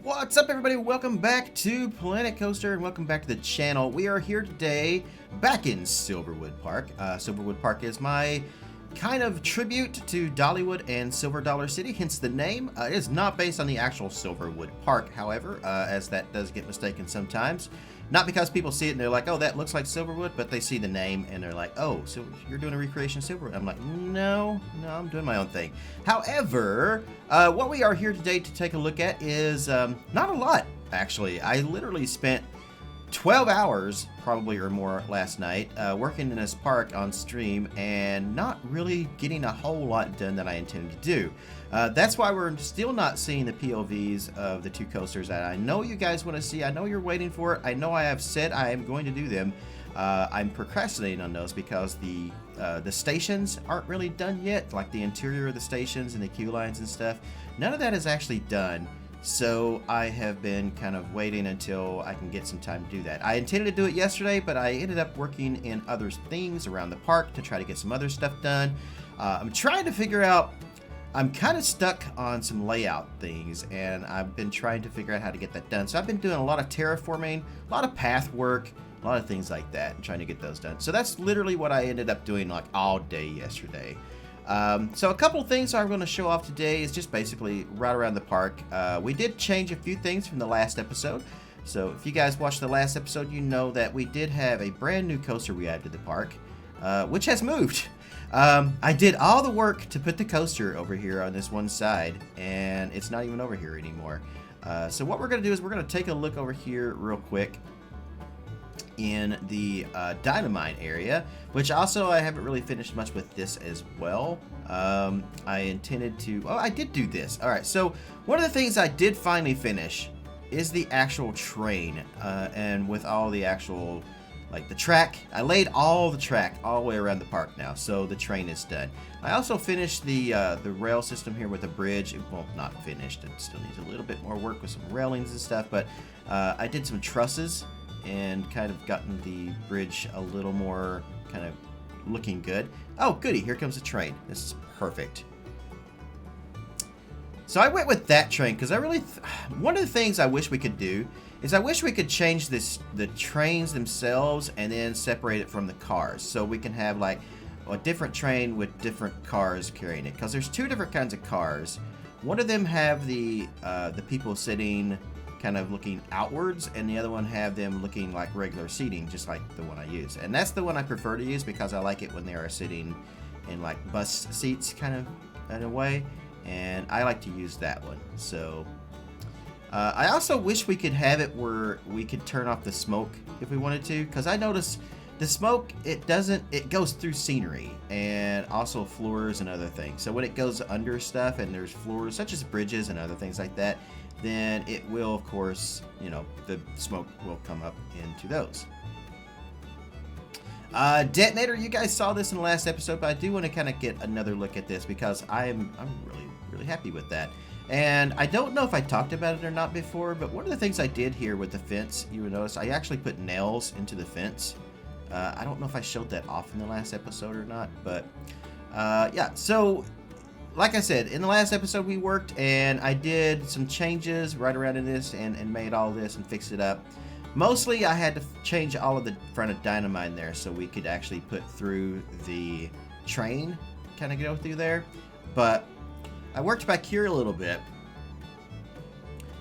What's up, everybody? Welcome back to Planet Coaster and welcome back to the channel. We are here today back in Silverwood Park. Silverwood Park is my kind of tribute to Dollywood and Silver Dollar City, hence the name. It is not based on the actual Silverwood Park, however, as that does get mistaken sometimes. Not because people see it and they're like, oh, that looks like Silverwood, but they see the name and they're like, oh, so you're doing a recreation of Silverwood. I'm like, no, I'm doing my own thing. However, what we are here today to take a look at is not a lot, actually. I literally spent 12 hours, probably or more, last night working in this park on stream and not really getting a whole lot done that I intended to do. That's why we're still not seeing the POVs of the two coasters that I know you guys want to see. I know you're waiting for it. I know I have said I am going to do them. I'm procrastinating on those because the stations aren't really done yet, like the interior of the stations and the queue lines and stuff. None of that is actually done. So I have been kind of waiting until I can get some time to do that. I intended to do it yesterday, but I ended up working in other things around the park to try to get some other stuff done. I'm trying to figure out, I'm kind of stuck on some layout things, and I've been trying to figure out how to get that done. So I've been doing a lot of terraforming, a lot of path work, a lot of things like that, and trying to get those done. So that's literally what I ended up doing like all day yesterday. So a couple of things I'm going to show off today is just basically right around the park. We did change a few things from the last episode. So if you guys watched the last episode, you know that we did have a brand new coaster we added to the park, which has moved. I did all the work to put the coaster over here on this one side, and it's not even over here anymore. So what we're going to do is we're going to take a look over here real quick in the Dynamite area, which also I haven't really finished much with this as well. I intended to, oh, I did do this. All right, so one of the things I did finally finish is the actual train, and with all the actual, like the track, I laid all the track all the way around the park now, so the train is done. I also finished the rail system here with the bridge. Well, not finished, it still needs a little bit more work with some railings and stuff, but I did some trusses and kind of gotten the bridge a little more kind of looking good. Oh, goody, here comes the train. This is perfect. So I went with that train because I really, one of the things I wish we could do is I wish we could change the trains themselves and then separate it from the cars. So we can have like a different train with different cars carrying it. Because there's two different kinds of cars. One of them have the people sitting kind of looking outwards, and the other one have them looking like regular seating, just like the one I use. And that's the one I prefer to use because I like it when they are sitting in like bus seats kind of in a way, and I like to use that one. So I also wish we could have it where we could turn off the smoke if we wanted to, because I noticed the smoke, it goes through scenery and also floors and other things. So when it goes under stuff and there's floors such as bridges and other things like that, then it will, of course, you know, the smoke will come up into those. Detonator, you guys saw this in the last episode, but I do want to kind of get another look at this because I'm really happy with that. And I don't know if I talked about it or not before, but one of the things I did here with the fence, you would notice I actually put nails into the fence. I don't know if I showed that off in the last episode or not, but yeah, so like I said, in the last episode we worked and I did some changes right around in this and made all this and fixed it up. Mostly I had to change all of the front of Dynamite in there so we could actually put through the train, kind of go through there. But I worked back here a little bit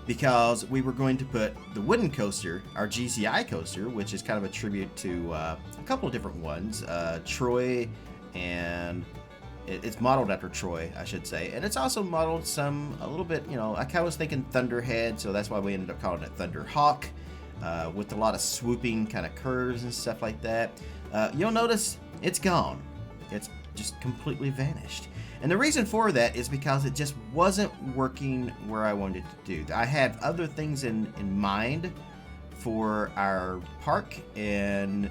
because we were going to put the wooden coaster, our GCI coaster, which is kind of a tribute to a couple of different ones, Troy, and it's modeled after Troy, I should say, and it's also modeled a little bit, you know, I kind of was thinking Thunderhead, so that's why we ended up calling it Thunderhawk, with a lot of swooping kind of curves and stuff like that. You'll notice it's gone. It's just completely vanished. And the reason for that is because it just wasn't working where I wanted to do. I had other things in mind for our park, and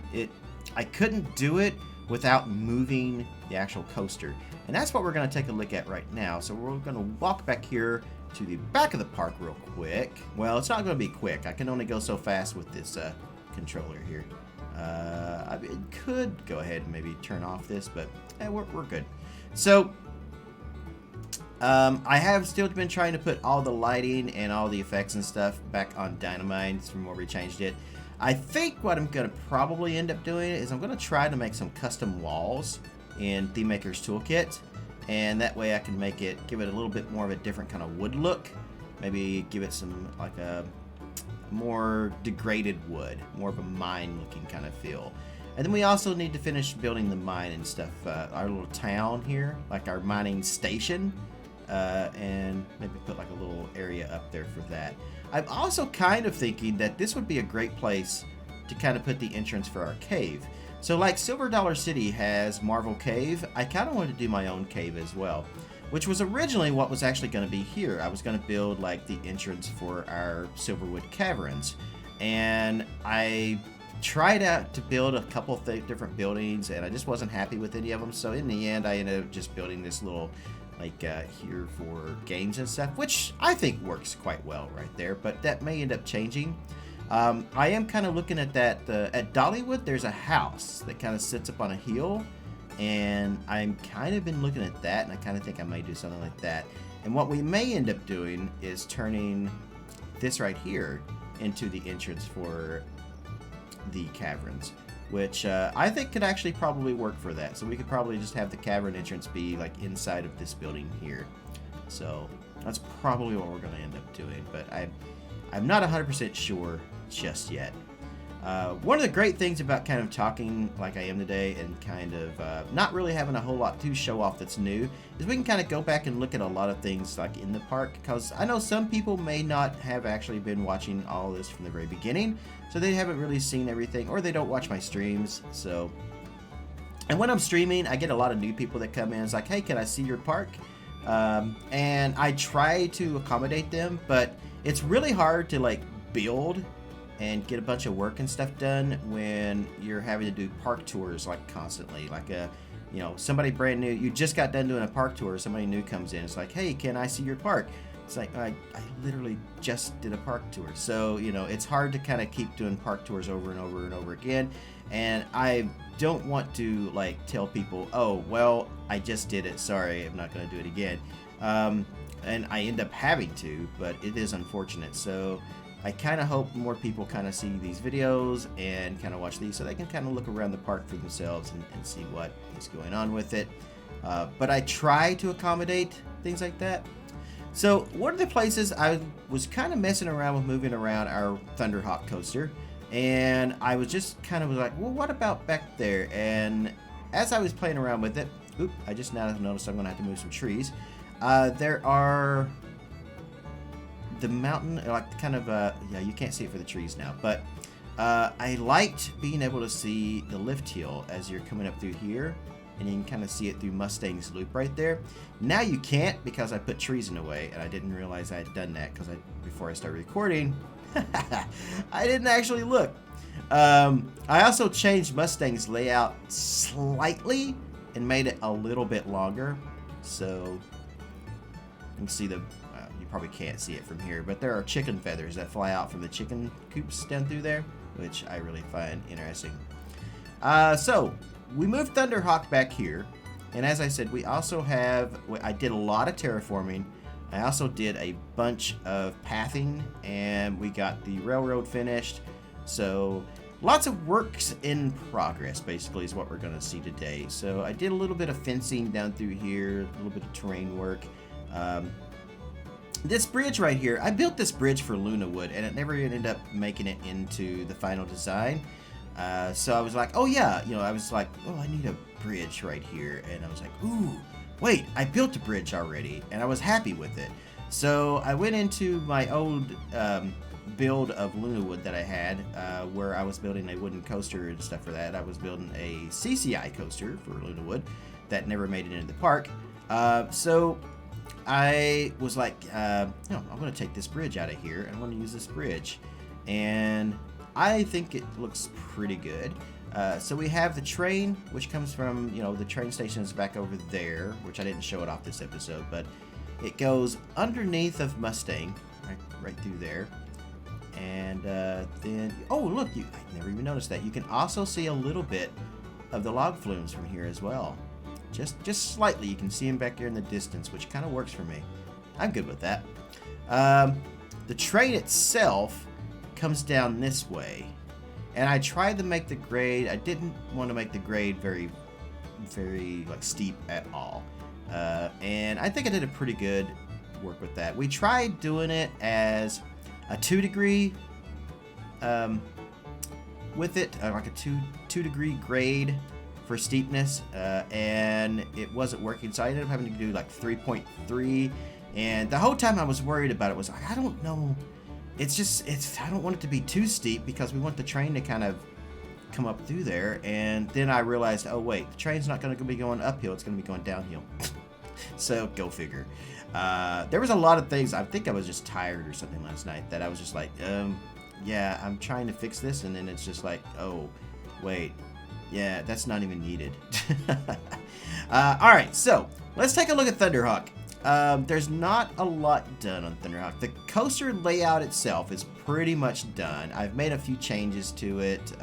I couldn't do it without moving the actual coaster. And that's what we're going to take a look at right now. So we're going to walk back here to the back of the park real quick. Well, it's not going to be quick. I can only go so fast with this controller here. I could go ahead and maybe turn off this, but we're good. So I have still been trying to put all the lighting and all the effects and stuff back on Dynamite from where we changed it. I think what I'm going to probably end up doing is I'm going to try to make some custom walls in ThemeMaker's Toolkit. And that way I can give it a little bit more of a different kind of wood look. Maybe give it some, like a more degraded wood, more of a mine looking kind of feel. And then we also need to finish building the mine and stuff, our little town here, like our mining station. And maybe put like a little area up there for that. I'm also kind of thinking that this would be a great place to kind of put the entrance for our cave. So like Silver Dollar City has Marvel Cave, I kind of wanted to do my own cave as well, which was originally what was actually going to be here. I was going to build like the entrance for our Silverwood caverns, and I tried out to build a couple of different buildings, and I just wasn't happy with any of them. So in the end, I ended up just building this little like here for games and stuff, which I think works quite well right there, but that may end up changing. I am kind of looking at that at Dollywood. There's a house that kind of sits up on a hill, and I'm kind of been looking at that, and I kind of think I may do something like that. And what we may end up doing is turning this right here into the entrance for the caverns, which I think could actually probably work for that. So we could probably just have the cavern entrance be like inside of this building here. So that's probably what we're going to end up doing, but I'm not 100% sure just yet. One of the great things about kind of talking like I am today and kind of not really having a whole lot to show off that's new is we can kind of go back and look at a lot of things like in the park, because I know some people may not have actually been watching all this from the very beginning, so they haven't really seen everything, or they don't watch my streams. So, and when I'm streaming, I get a lot of new people that come in. It's like, hey, can I see your park? And I try to accommodate them, but it's really hard to like build and get a bunch of work and stuff done when you're having to do park tours like constantly. Like you know, somebody brand new, you just got done doing a park tour, somebody new comes in, it's like, hey, can I see your park? It's like, I literally just did a park tour. So, you know, it's hard to kind of keep doing park tours over and over and over again. And I don't want to like tell people, oh, well, I just did it, sorry, I'm not going to do it again. And I end up having to, but it is unfortunate. So I kind of hope more people kind of see these videos and kind of watch these so they can kind of look around the park for themselves and see what is going on with it. But I try to accommodate things like that. So one of the places I was kind of messing around with moving around our Thunderhawk coaster, and I was just kind of like, well, what about back there? And as I was playing around with it, I just now noticed I'm going to have to move some trees. There are the mountain, like kind of, yeah, you can't see it for the trees now, but I liked being able to see the lift hill as you're coming up through here, and you can kind of see it through Mustang's loop right there. Now you can't because I put trees in the way, and I didn't realize I had done that because before I started recording, I didn't actually look. I also changed Mustang's layout slightly and made it a little bit longer, so you can see the, you probably can't see it from here, but there are chicken feathers that fly out from the chicken coops down through there, which I really find interesting. So we moved Thunderhawk back here, and as I said, we also have, I did a lot of terraforming. I also did a bunch of pathing, and we got the railroad finished. So lots of works in progress, basically, is what we're going to see today. So I did a little bit of fencing down through here, a little bit of terrain work. This bridge right here, I built this bridge for Lunawood, and it never ended up making it into the final design. So I was like, oh yeah, you know, I was like, oh, I need a bridge right here. And I was like, ooh, wait, I built a bridge already, and I was happy with it. So I went into my old build of Lunawood that I had, where I was building a wooden coaster and stuff for that. I was building a CCI coaster for Lunawood that never made it into the park. So I was like, I'm going to take this bridge out of here, and I'm going to use this bridge. And I think it looks pretty good. So we have the train, which comes from, you know, the train station is back over there, which I didn't show it off this episode, but it goes underneath of Mustang, right through there. And then, oh, look, I never even noticed that. You can also see a little bit of the log flumes from here as well, just slightly. You can see him back there in the distance, which kind of works for me. I'm good with that. The train itself comes down this way, and I tried to make the grade. I didn't want to make the grade very like steep at all, and I think I did a pretty good work with that. We tried doing it as a 2 degree with it, like a two degree grade for steepness, and it wasn't working, so I ended up having to do like 3.3. And the whole time I was worried about it was like, I don't know, I don't want it to be too steep because we want the train to kind of come up through there. And then I realized, oh wait, the train's not going to be going uphill, it's going to be going downhill. So go figure. There was a lot of things. I think I was just tired or something last night that I was just like, yeah, I'm trying to fix this, and then it's just like, oh wait, yeah, that's not even needed. Alright, so let's take a look at Thunderhawk. There's not a lot done on Thunderhawk. The coaster layout itself is pretty much done. I've made a few changes to it,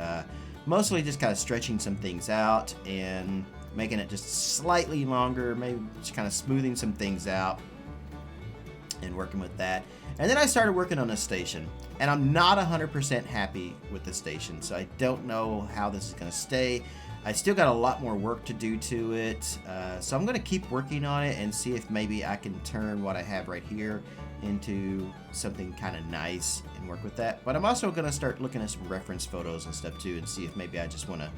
mostly just kind of stretching some things out and making it just slightly longer, maybe just kind of smoothing some things out and working with that. And then I started working on a station, and I'm not 100% happy with the station, so I don't know how this is going to stay. I still got a lot more work to do to it, so I'm going to keep working on it and see if maybe I can turn what I have right here into something kind of nice and work with that. But I'm also going to start looking at some reference photos and stuff too, and see if maybe I just want to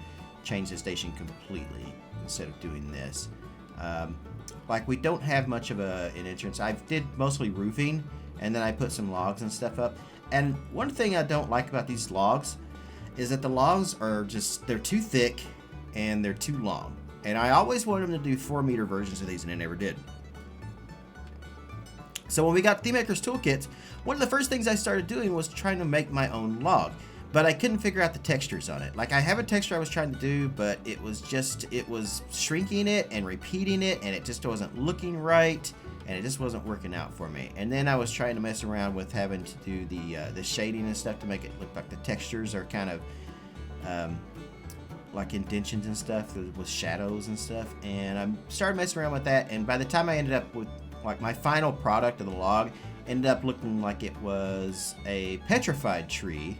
change the station completely instead of doing this. Like, we don't have much of an entrance. I did mostly roofing, and then I put some logs and stuff up. And one thing I don't like about these logs is that the logs are just, they're too thick and they're too long. And I always wanted them to do 4-meter versions of these, and they never did. So when we got Theme Maker's Toolkit, one of the first things I started doing was trying to make my own log. But I couldn't figure out the textures on it. Like, I have a texture I was trying to do, but it was shrinking it and repeating it, and it just wasn't looking right, and it just wasn't working out for me. And then I was trying to mess around with having to do the shading and stuff to make it look like the textures are kind of like indentions and stuff with shadows and stuff. And I started messing around with that, and by the time I ended up with like my final product of the log, ended up looking like it was a petrified tree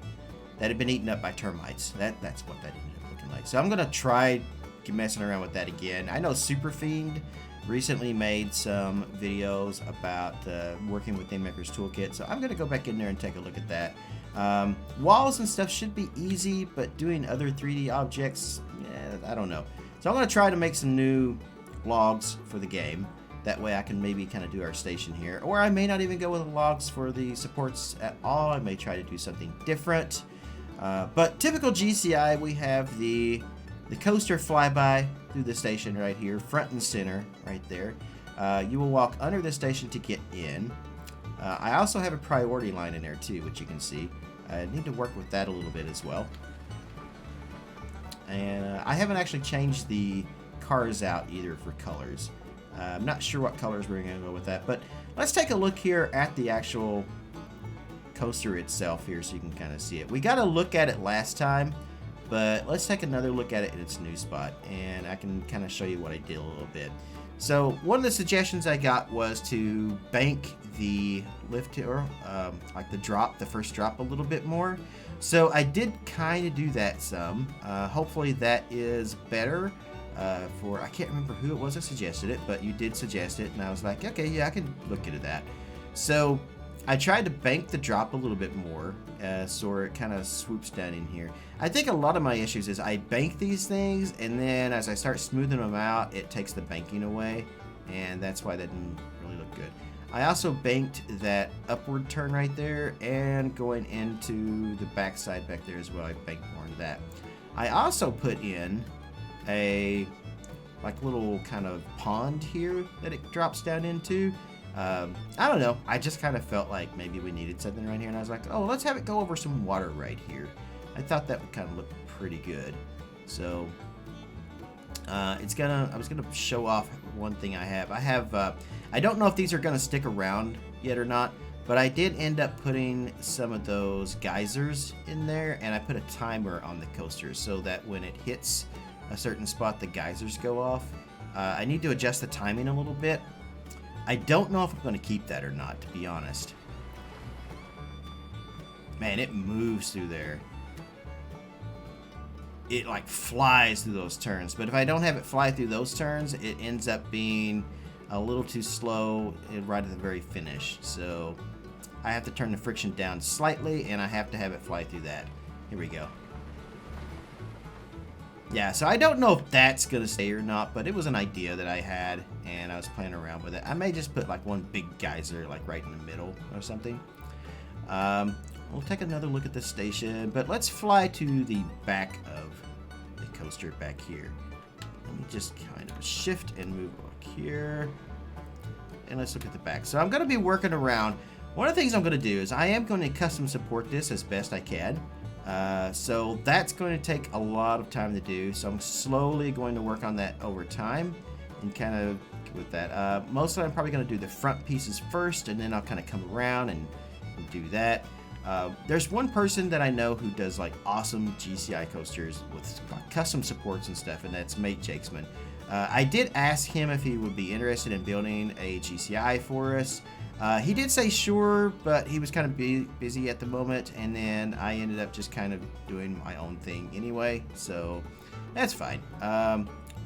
that had been eaten up by termites. That's what that ended up looking like. So I'm gonna try messing around with that again. I know Super Fiend recently made some videos about working with Theme Maker's Toolkit, so I'm gonna go back in there and take a look at that. Walls and stuff should be easy, but doing other 3D objects, I don't know. So I'm gonna try to make some new logs for the game. That way I can maybe kind of do our station here. Or I may not even go with logs for the supports at all. I may try to do something different. But typical GCI, we have the coaster flyby through the station right here, front and center right there. You will walk under the station to get in. I also have a priority line in there too, which you can see. I need to work with that a little bit as well. And I haven't actually changed the cars out either for colors. I'm not sure what colors we're going to go with that, but let's take a look here at the actual coaster itself here so you can kind of see it. We got a look at it last time, but let's take another look at it in its new spot, and I can kind of show you what I did a little bit. So one of the suggestions I got was to bank the lift here, like the first drop a little bit more. So I did kind of do that some. Hopefully that is better. I can't remember who it was that suggested it, but you did suggest it, and I was like, okay, yeah, I can look into that. So I tried to bank the drop a little bit more, so it kind of swoops down in here. I think a lot of my issues is I bank these things, and then as I start smoothing them out, it takes the banking away, and that's why that didn't really look good. I also banked that upward turn right there, and going into the backside back there as well, I banked more into that. I also put in a like little kind of pond here that it drops down into. I don't know, I just kind of felt like maybe we needed something right here, and I was like, oh, let's have it go over some water right here. I thought that would kind of look pretty good. So I was gonna show off one thing I have. I don't know if these are gonna stick around yet or not, but I did end up putting some of those geysers in there, and I put a timer on the coaster so that when it hits a certain spot, the geysers go off. I need to adjust the timing a little bit. I don't know if I'm going to keep that or not, to be honest. Man, it moves through there. It like flies through those turns. But if I don't have it fly through those turns, it ends up being a little too slow right at the very finish. So I have to turn the friction down slightly, and I have to have it fly through that. Here we go. Yeah, so I don't know if that's going to stay or not, but it was an idea that I had, and I was playing around with it. I may just put like one big geyser like right in the middle or something. We'll take another look at the station, but let's fly to the back of the coaster back here. Let me just kind of shift and move back here, and let's look at the back. So I'm going to be working around. One of the things I'm going to do is I am going to custom support this as best I can. So that's going to take a lot of time to do. So I'm slowly going to work on that over time and kind of with that. Mostly I'm probably going to do the front pieces first, and then I'll kind of come around and do that. There's one person that I know who does like awesome GCI coasters with custom supports and stuff, and that's Mate Jakesman. I did ask him if he would be interested in building a GCI for us. He did say sure, but he was kind of busy at the moment, and then I ended up just kind of doing my own thing anyway, so that's fine.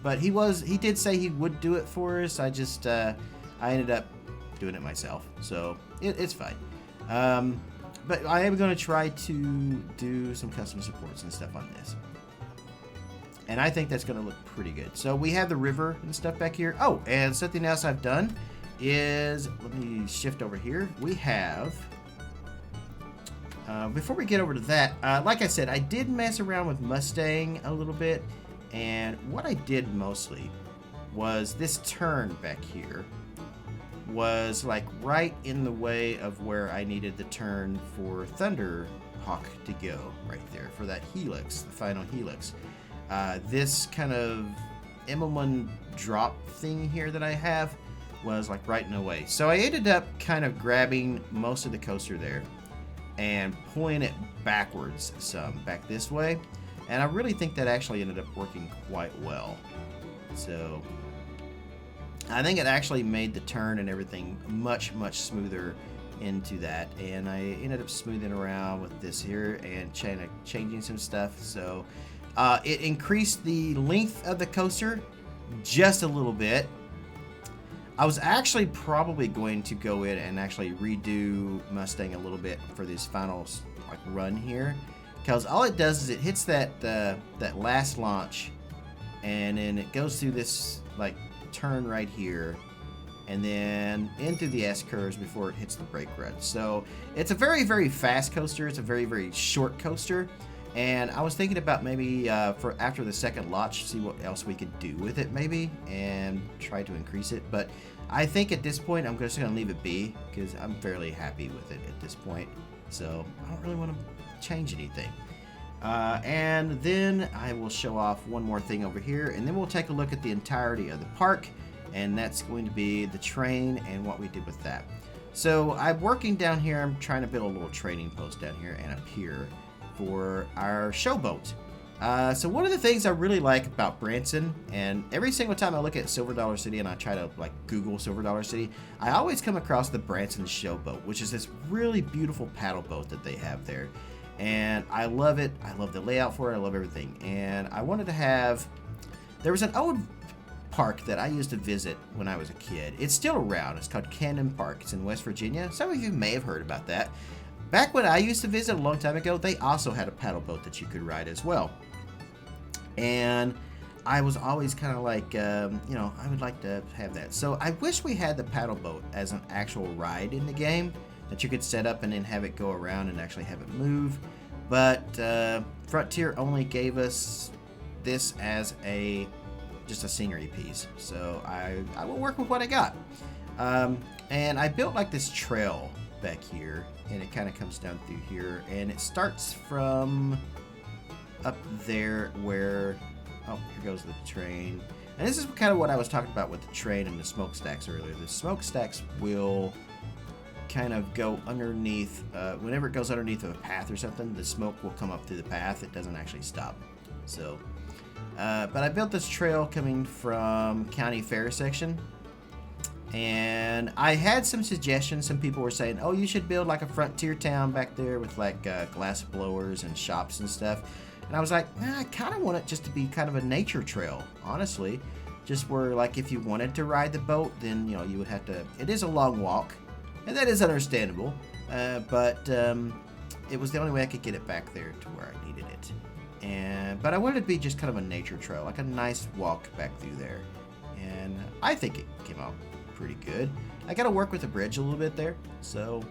But he did say he would do it for us. I ended up doing it myself, so it's fine. But I am going to try to do some custom supports and stuff on this. And I think that's going to look pretty good. So we have the river and stuff back here. Oh, and something else I've done is, let me shift over here. We have, before we get over to that, like I said, I did mess around with Mustang a little bit. And what I did mostly was this turn back here was like right in the way of where I needed the turn for Thunderhawk to go, right there for that helix, the final helix. This kind of M1 drop thing here that I have was like right in the way. So I ended up kind of grabbing most of the coaster there and pulling it backwards some, back this way. And I really think that actually ended up working quite well. So I think it actually made the turn and everything much, much smoother into that. And I ended up smoothing around with this here and changing some stuff. So it increased the length of the coaster just a little bit. I was actually probably going to go in and actually redo Mustang a little bit for this final like run here, because all it does is it hits that that last launch, and then it goes through this like turn right here, and then into the S curves before it hits the brake rut. So it's a very, very fast coaster. It's a very, very short coaster. And I was thinking about maybe for after the second launch, see what else we could do with it maybe and try to increase it. But I think at this point, I'm just going to leave it be because I'm fairly happy with it at this point. So I don't really want to change anything. And then I will show off one more thing over here, and then we'll take a look at the entirety of the park, and that's going to be the train and what we did with that. So I'm working down here. I'm trying to build a little training post down here and up here for our showboat. So one of the things I really like about Branson, and every single time I look at Silver Dollar City and I try to like Google Silver Dollar City, I always come across the Branson showboat, which is this really beautiful paddle boat that they have there. And I love it. I love the layout for it. I love everything. And I wanted to have, there was an old park that I used to visit when I was a kid. It's still around. It's called Camden Park. It's in West Virginia. Some of you may have heard about that. Back when I used to visit a long time ago, they also had a paddle boat that you could ride as well. And I was always kind of like, you know, I would like to have that. So I wish we had the paddle boat as an actual ride in the game that you could set up and then have it go around and actually have it move. But Frontier only gave us this as just a scenery piece. So I will work with what I got. And I built like this trail back here, and it kind of comes down through here, and it starts from up there where, oh, here goes the train. And this is kind of what I was talking about with the train and the smokestacks earlier. The smokestacks will kind of go underneath, whenever it goes underneath of a path or something, the smoke will come up through the path. It doesn't actually stop. So But I built this trail coming from County Fair section. And I had some suggestions. Some people were saying, oh, you should build like a frontier town back there with like glass blowers and shops and stuff. And I was like, I kind of want it just to be kind of a nature trail, honestly. Just where like if you wanted to ride the boat, then, you know, you would have to. It is a long walk, and that is understandable. But it was the only way I could get it back there to where I needed it. But I wanted it to be just kind of a nature trail, like a nice walk back through there. And I think it came out pretty good. I got to work with the bridge a little bit there. So,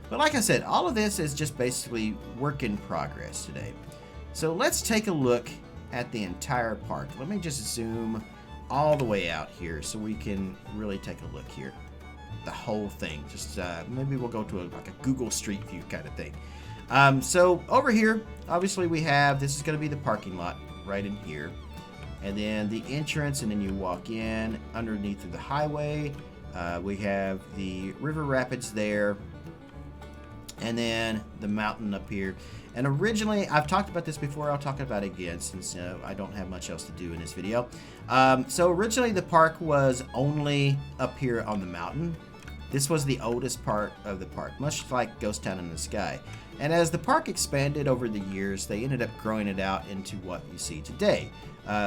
but like I said, all of this is just basically work in progress today. So let's take a look at the entire park. Let me just zoom all the way out here so we can really take a look here. The whole thing. Just maybe we'll go to like a Google Street View kind of thing. So over here, obviously we have, this is going to be the parking lot right in here. And then the entrance, and then you walk in underneath of the highway. We have the river rapids there. And then the mountain up here. And originally, I've talked about this before, I'll talk about it again since I don't have much else to do in this video. So originally the park was only up here on the mountain. This was the oldest part of the park, much like Ghost Town in the Sky. And as the park expanded over the years, they ended up growing it out into what you see today.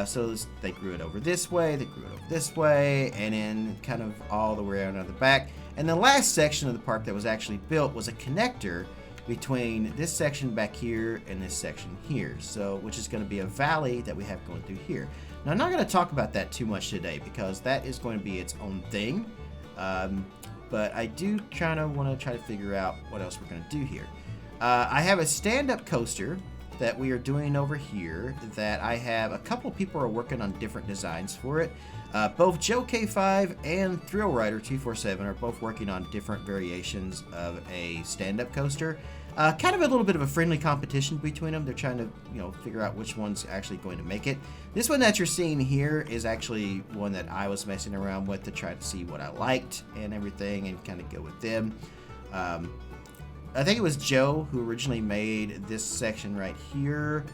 So they grew it over this way, they grew it over this way, and then kind of all the way around the back. And the last section of the park that was actually built was a connector between this section back here and this section here, so which is going to be a valley that we have going through here. Now I'm not going to talk about that too much today because that is going to be its own thing, but I do kind of want to try to figure out what else we're going to do here. I have a stand-up coaster that we are doing over here that I have a couple people are working on different designs for it. Both Joe K5 and Thrill Rider 247 are both working on different variations of a stand-up coaster. Kind of a little bit of a friendly competition between them. They're trying to, you know, figure out which one's actually going to make it. This one that you're seeing here is actually one that I was messing around with to try to see what I liked and everything and kind of go with them. I think it was Joe who originally made this section right here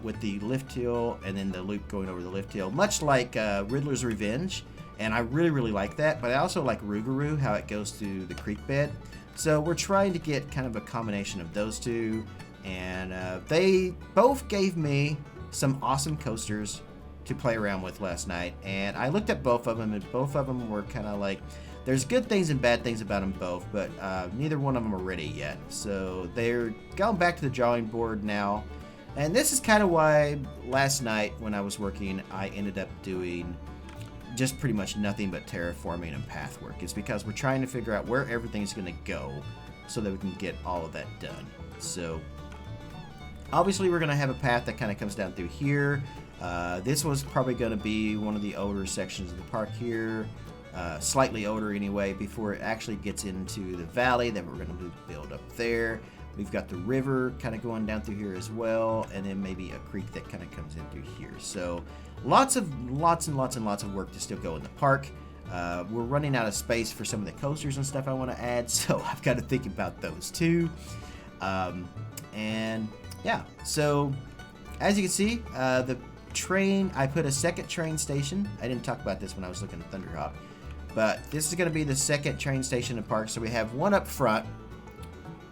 with the lift hill and then the loop going over the lift hill, much like Riddler's Revenge. And I really like that, but I also like Rougarou, how it goes through the creek bed. So we're trying to get kind of a combination of those two, and they both gave me some awesome coasters to play around with last night, and I looked at both of them, and both of them were kind of like, there's good things and bad things about them both, but neither one of them are ready yet. So they're going back to the drawing board now, and this is kind of why last night when I was working, I ended up doing just pretty much nothing but terraforming and path work. It's because we're trying to figure out where everything's going to go so that we can get all of that done. So obviously we're going to have a path that kind of comes down through here. This was probably going to be one of the older sections of the park here, slightly older anyway, before it actually gets into the valley that we're going to build up there. We've got the river kind of going down through here as well, and then maybe a creek that kind of comes in through here. So lots and lots of work to still go in the park. We're running out of space for some of the coasters and stuff I want to add, so I've got to think about those too. And yeah, so as you can see, the train, I put a second train station. I didn't talk about this when I was looking at Thunderhawk, but this is going to be the second train station in the park. So we have one up front,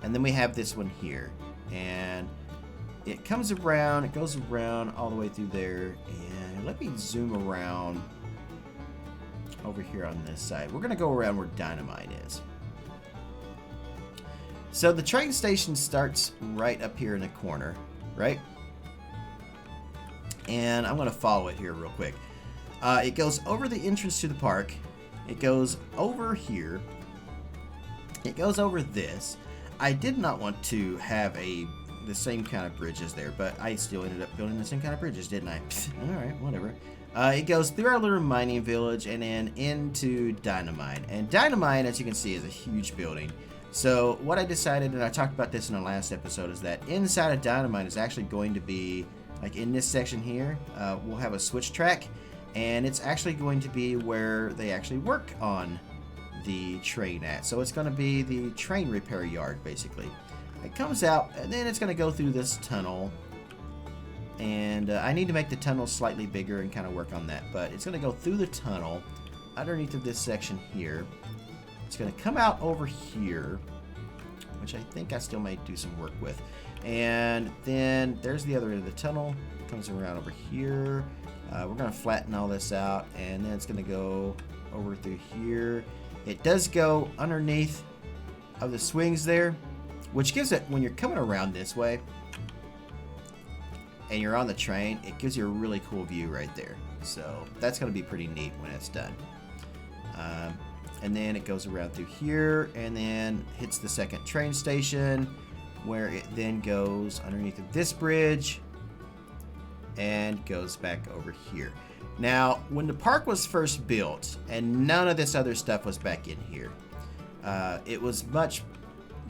and then we have this one here, and it comes around, it goes around all the way through there. And let me zoom around over here on this side. We're going to go around where Dynamite is. So the train station starts right up here in the corner, right? And I'm going to follow it here real quick. It goes over the entrance to the park. It goes over here. It goes over this. I did not want to have the same kind of bridges there, but I still ended up building the same kind of bridges, didn't I? Alright, whatever. It goes through our little mining village and then into Dynamite. And Dynamite, as you can see, is a huge building. So what I decided, and I talked about this in the last episode, is that inside of Dynamite is actually going to be, like in this section here, we'll have a switch track, and it's actually going to be where they actually work on the train at. So it's going to be the train repair yard, basically. It comes out, and then it's going to go through this tunnel, And I need to make the tunnel slightly bigger and kind of work on that. But it's going to go through the tunnel underneath of this section here. It's going to come out over here, which I think I still may do some work with. And then there's the other end of the tunnel. It comes around over here. We're going to flatten all this out, and then it's going to go over through here. It does go underneath of the swings there, which gives it, when you're coming around this way and you're on the train, it gives you a really cool view right there. So that's going to be pretty neat when it's done. And then it goes around through here and then hits the second train station, where it then goes underneath of this bridge and goes back over here. Now, when the park was first built and none of this other stuff was back in here, it was much,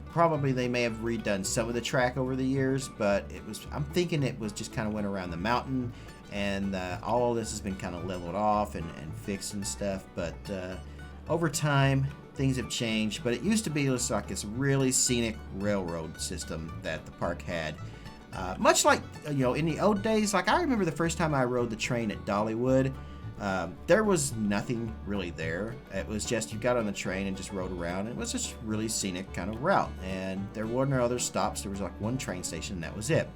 probably they may have redone some of the track over the years, but it was, I'm thinking it was just kind of went around the mountain, and all of this has been kind of leveled off and fixed and stuff. But over time, things have changed. But it used to be just like this really scenic railroad system that the park had. Much like, you know, in the old days, like I remember the first time I rode the train at Dollywood, there was nothing really there. It was just, you got on the train and just rode around. It was just really scenic kind of route. And there weren't no other stops. There was like one train station, and that was it.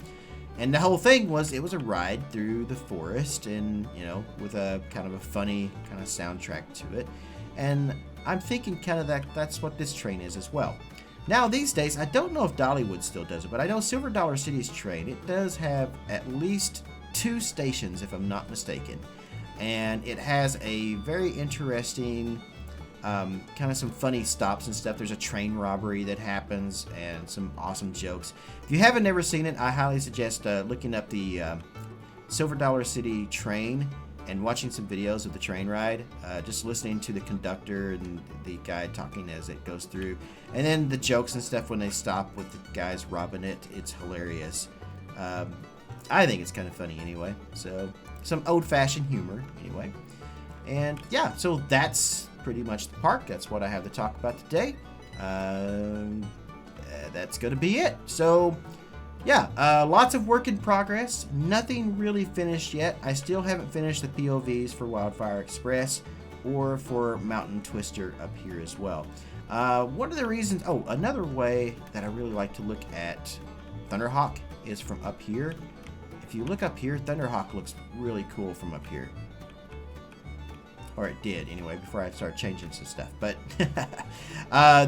And the whole thing was, it was a ride through the forest, and, you know, with a kind of a funny kind of soundtrack to it. And I'm thinking kind of that's what this train is as well. Now, these days, I don't know if Dollywood still does it, but I know Silver Dollar City's train, it does have at least 2 stations, if I'm not mistaken. And it has a very interesting, kind of some funny stops and stuff. There's a train robbery that happens and some awesome jokes. If you haven't ever seen it, I highly suggest looking up the Silver Dollar City train and watching some videos of the train ride, just listening to the conductor and the guy talking as it goes through, and then the jokes and stuff when they stop with the guys robbing it. It's hilarious. I think it's kind of funny anyway. So some old-fashioned humor anyway. And yeah, so that's pretty much the park. That's what I have to talk about today. That's gonna be it. So yeah, lots of work in progress. Nothing really finished yet. I still haven't finished the POVs for Wildfire Express or for Mountain Twister up here as well. One of the reasons, another way that I really like to look at Thunderhawk is from up here. If you look up here, Thunderhawk looks really cool from up here. Or it did, anyway, before I start changing some stuff. But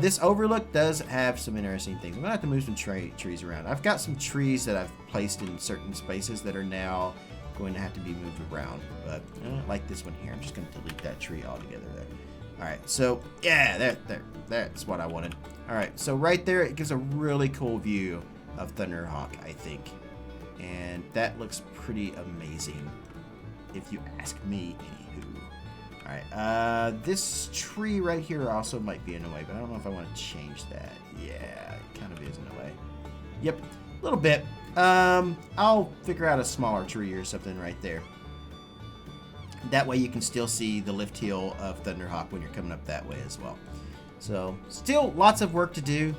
this overlook does have some interesting things. I'm going to have to move some trees around. I've got some trees that I've placed in certain spaces that are now going to have to be moved around. But like this one here, I'm just going to delete that tree altogether there. All right, so yeah, that's what I wanted. All right, so right there, it gives a really cool view of Thunderhawk, I think. And that looks pretty amazing, if you ask me, anywho. Alright, this tree right here also might be in the way, but I don't know if I want to change that. Yeah, it kind of is in the way. Yep, a little bit. I'll figure out a smaller tree or something right there. That way you can still see the lift hill of Thunderhawk when you're coming up that way as well. So, still lots of work to do.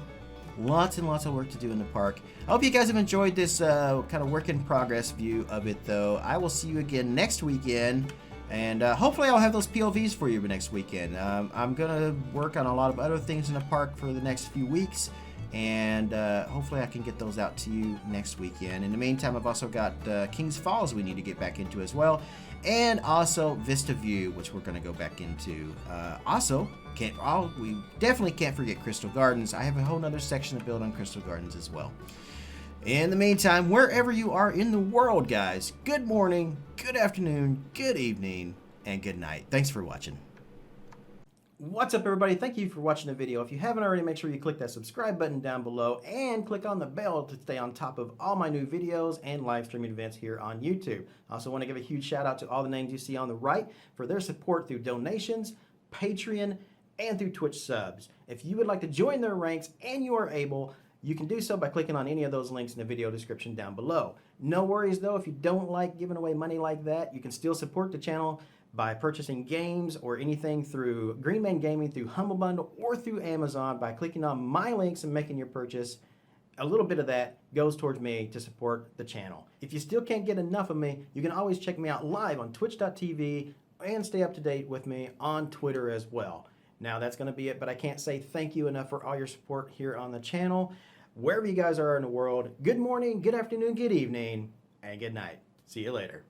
Lots and lots of work to do in the park. I hope you guys have enjoyed this kind of work in progress view of it, though. I will see you again next weekend. And hopefully I'll have those POVs for you next weekend. I'm going to work on a lot of other things in the park for the next few weeks. And hopefully I can get those out to you next weekend. In the meantime, I've also got Kings Falls we need to get back into as well. And also Vista View, which we're going to go back into. We definitely can't forget Crystal Gardens. I have a whole other section to build on Crystal Gardens as well. In the meantime, wherever you are in the world, guys, good morning, good afternoon, good evening, and good night. Thanks for watching. What's up, everybody? Thank you for watching the video. If you haven't already, make sure you click that subscribe button down below and click on the bell to stay on top of all my new videos and live streaming events here on YouTube. I also want to give a huge shout out to all the names you see on the right for their support through donations, Patreon, and through Twitch subs. If you would like to join their ranks and you are able, you can do so by clicking on any of those links in the video description down below. No worries though, if you don't like giving away money like that, you can still support the channel by purchasing games or anything through Greenman Gaming, through Humble Bundle, or through Amazon by clicking on my links and making your purchase a little bit of that goes towards me to support the channel. If you still can't get enough of me, you can always check me out live on twitch.tv and stay up to date with me on Twitter as well. Now that's going to be it, but I can't say thank you enough for all your support here on the channel. Wherever you guys are in the world, good morning, good afternoon, good evening, and good night. See you later.